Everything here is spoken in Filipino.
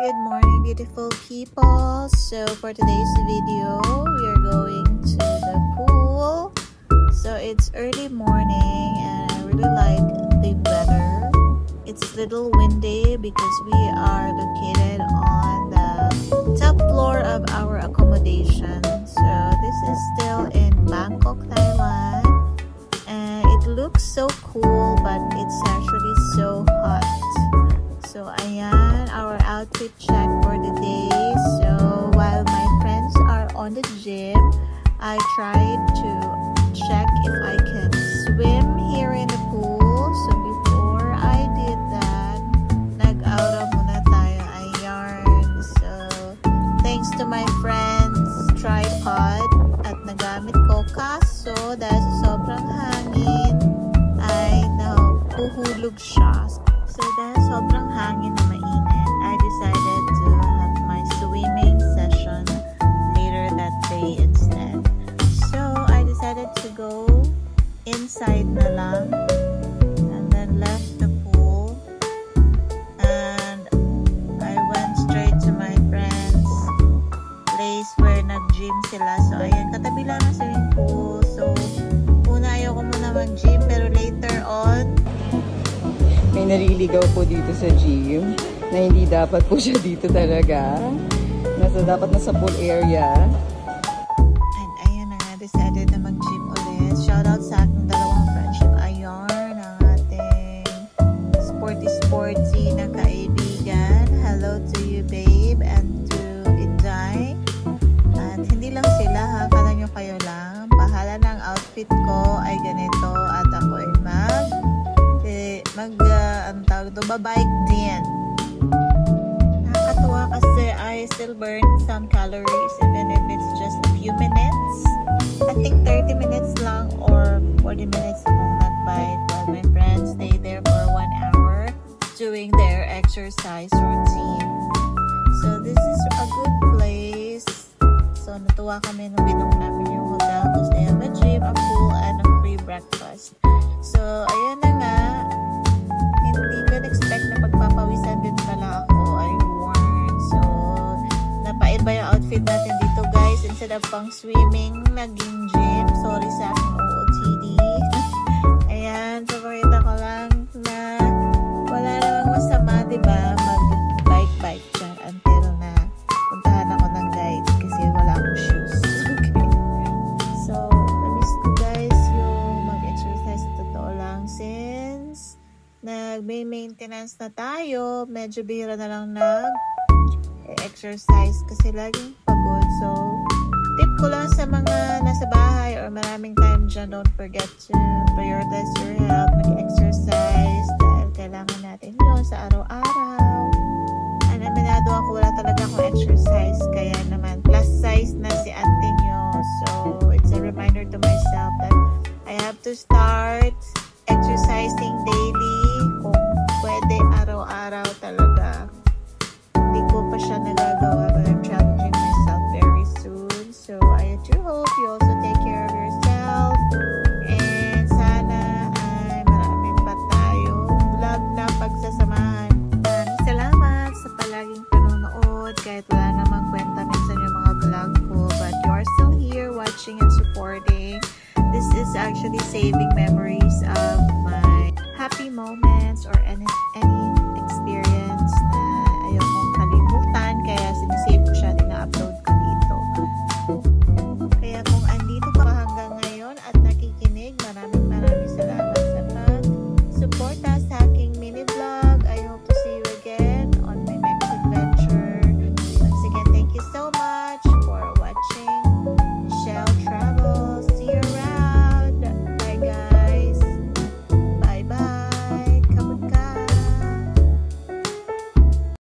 Good morning, beautiful people. So for today's video, we are going to the pool. So it's early morning and I really like the weather. It's a little windy because we are located on the top floor of our accommodation. So this is still in Bangkok, Thailand. And it looks so cool, but it's actually so hot. So ayan, our outfit check for the day. So while my friends are on the gym, I tried to check if I can swim here in the pool. So before I did that, nag-aura muna tayo ayan. So thanks to my friends tripod at nagamit ko, kaso dahil sa sobrang hangin ay nahuhulog siya. So dahil sobrang hangin na mainit, I decided to have my swimming session later that day instead. So I decided to go inside na lang and then left the pool and I went straight to my friend's place where nag-gym sila. So ayan, katabi lang ng swimming pool. So una ayoko muna mag-gym pero later on may naliligaw po dito sa gym na hindi dapat po siya dito talaga. Dapat nasa pool area. And ayan na nga, decided na mag-gym ulit. Shoutout sa aking dalawang friendship ayarn, ang ating sporty na kaibigan. Hello to you, babe, and to Inday. At hindi lang sila ha, kala nyo kayo lang. Bahala ng outfit ko ay ganito at ako ay ang tawag ito, babike din. Nakakatuwa kasi I still burn some calories even if it's just a few minutes. I think 30 minutes lang or 40 minutes akong nagbike while my friends stay there for 1 hour doing their exercise routine. So this is a good place. So natuwa kami nung binong namin yung hotel because they have a gym, a pool, and a free breakfast. So ayan na nga, hindi ko expect na pagpapawisan din pala ako ay worn. So, napaiba yung outfit natin dito guys. Instead of pang swimming, naging gym. Sorry sa aking OOTD. Ayan, so pakita ko lang na wala namang masama, diba? Mag-bike dyan until na puntahan ako ng guide kasi wala akong shoes. Okay. So, namiss ko guys yung mag-exercise sa totoo lang since may maintenance na tayo, medyo bihira na lang nag-exercise kasi laging pagod. So, tip ko lang sa mga nasa bahay or maraming time dyan, don't forget to prioritize your health, mag-exercise dahil kailangan natin yun sa araw-araw. And aminado ako, wala talaga akong exercise, kaya naman plus size na si ate nyo. So, it's a reminder to myself that I have to start exercising daily. Kung pwede araw-araw talaga. Hindi ko pa siya nagagawa, but I'm challenging myself very soon. So I do hope you also take care of yourself. And sana ay marami pa tayo vlog na pagsasamahan. Maraming salamat sa palaging panonood. Kahit wala namang kwenta minsan yung mga vlog ko, but you are still here watching and supporting. This is actually saving memories of my happy moment.